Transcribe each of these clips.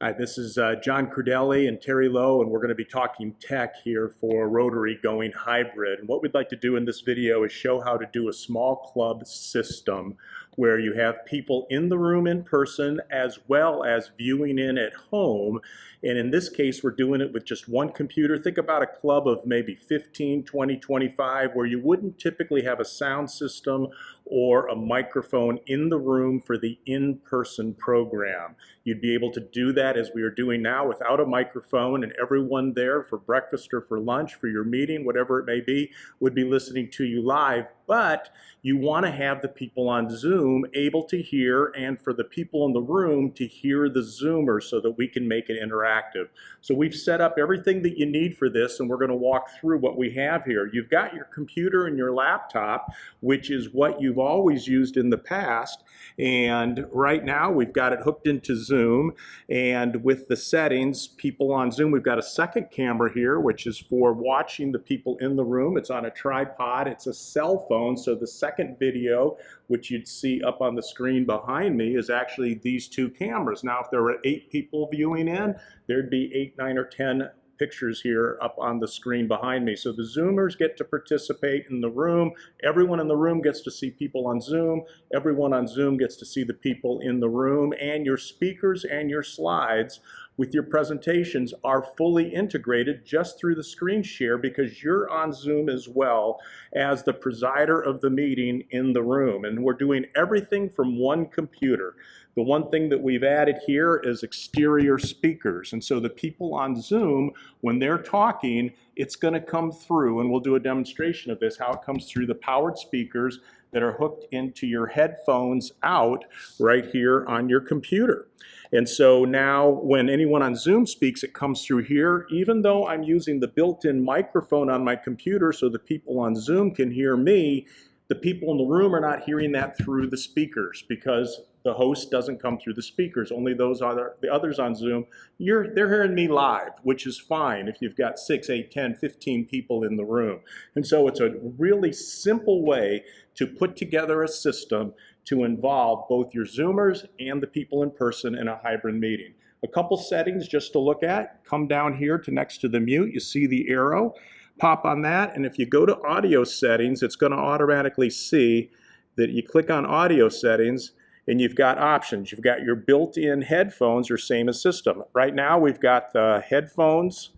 Hi, this is John Crudelli and Terry Lowe, and we're going to be talking tech here for Rotary going hybrid. And what we'd like to do in this video is show how to do a small club system where you have people in the room in person as well as viewing in at home. And in this case, we're doing it with just one computer. Think about a club of maybe 15, 20, 25, where you wouldn't typically have a sound system or a microphone in the room for the in-person program. You'd be able to do that as we are doing now without a microphone, and everyone there for breakfast or for lunch, for your meeting, whatever it may be, would be listening to you live. But you want to have the people on Zoom able to hear, and for the people in the room to hear the Zoomer so that we can make it interactive. So we've set up everything that you need for this, and we're going to walk through what we have here. You've got your computer and your laptop, which is what you've always used in the past. And right now we've got it hooked into Zoom, and with the settings, people on Zoom, we've got a second camera here, which is for watching the people in the room. It's on a tripod. It's a cell phone, so the second video, which you'd see up on the screen behind me, is actually these two cameras. Now, if there were 8 people viewing in, there'd be 8, 9, or 10 pictures here up on the screen behind me. So the Zoomers get to participate in the room. Everyone in the room gets to see people on Zoom. Everyone on Zoom gets to see the people in the room, and your speakers and your slides with your presentations are fully integrated just through the screen share, because you're on Zoom as well as the presider of the meeting in the room. And we're doing everything from one computer. The one thing that we've added here is exterior speakers. And so the people on Zoom, when they're talking, it's going to come through, and we'll do a demonstration of this, how it comes through the powered speakers that are hooked into your headphones out right here on your computer. And so now when anyone on Zoom speaks, it comes through here. Even though I'm using the built-in microphone on my computer so the people on Zoom can hear me, the people in the room are not hearing that through the speakers, because the host doesn't come through the speakers. Only the others on Zoom, they're hearing me live, which is fine if you've got 6, 8, 10, 15 people in the room. And so it's a really simple way to put together a system to involve both your Zoomers and the people in person in a hybrid meeting. A couple settings just to look at. Come down here to next to the mute. You see the arrow. Pop on that, and if you go to audio settings, it's going to automatically see that you click on audio settings, and you've got options. You've got your built-in headphones, or same as system. Right now we've got the headphones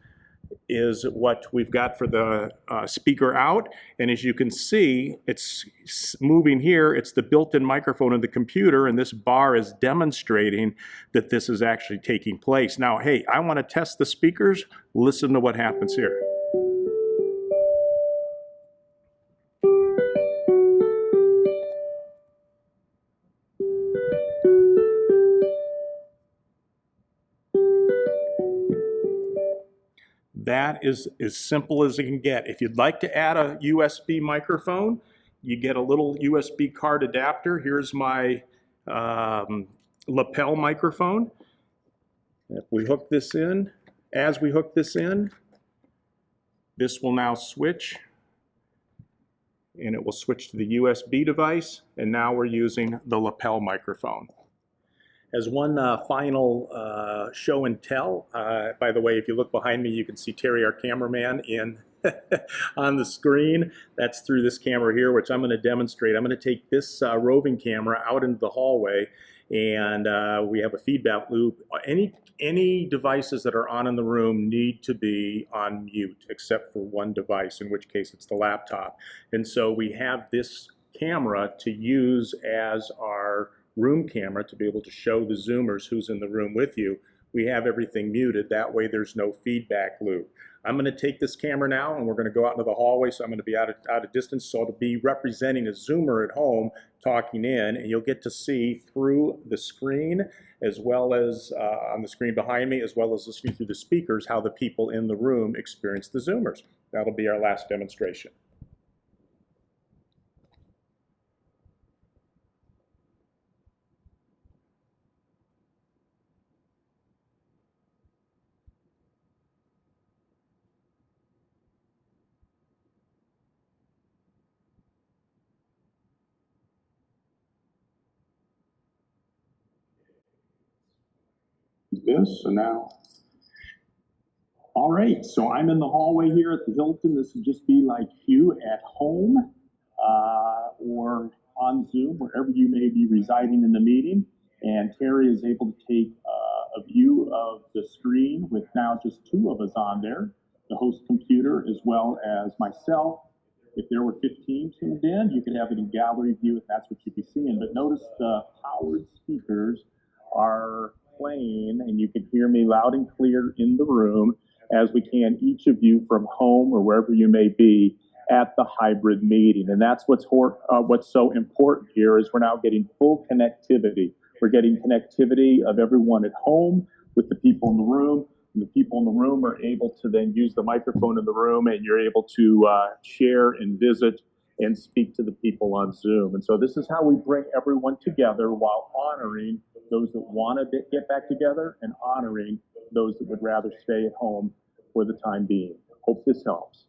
is what we've got for the speaker out, and as you can see, it's moving here. It's the built-in microphone of the computer, and this bar is demonstrating that this is actually taking place. Now, hey, I want to test the speakers. Listen to what happens here. That is as simple as it can get. If you'd like to add a USB microphone, you get a little USB card adapter. Here's my lapel microphone. If we hook this in, as we hook this in, this will now switch, and it will switch to the USB device, and now we're using the lapel microphone. As one final show and tell, by the way, if you look behind me, you can see Terry, our cameraman, in on the screen. That's through this camera here, which I'm going to demonstrate. I'm going to take this roving camera out into the hallway, and we have a feedback loop. Any devices that are on in the room need to be on mute, except for one device, in which case it's the laptop. And so we have this camera to use as our room camera to be able to show the Zoomers who's in the room with you. We have everything muted. That way there's no feedback loop. I'm going to take this camera now, and we're going to go out into the hallway, so I'm going to be out of distance, so it'll be representing a Zoomer at home talking in, and you'll get to see through the screen, as well as on the screen behind me, as well as listening through the speakers, how the people in the room experience the Zoomers. That'll be our last demonstration. this, so now. All right, so I'm in the hallway here at the Hilton. This would just be like you at home or on Zoom, wherever you may be residing in the meeting. And Terry is able to take a view of the screen with now just two of us on there, the host computer as well as myself. If there were 15 tuned in, you could have it in gallery view if that's what you'd be seeing. But notice the powered speakers are playing and you can hear me loud and clear in the room, as we can each of you from home or wherever you may be at the hybrid meeting. And that's what's so important here is we're now getting full connectivity. We're getting connectivity of everyone at home with the people in the room. And the people in the room are able to then use the microphone in the room, and you're able to share and visit and speak to the people on Zoom. And so this is how we bring everyone together while honoring those that want to get back together and honoring those that would rather stay at home for the time being. Hope this helps.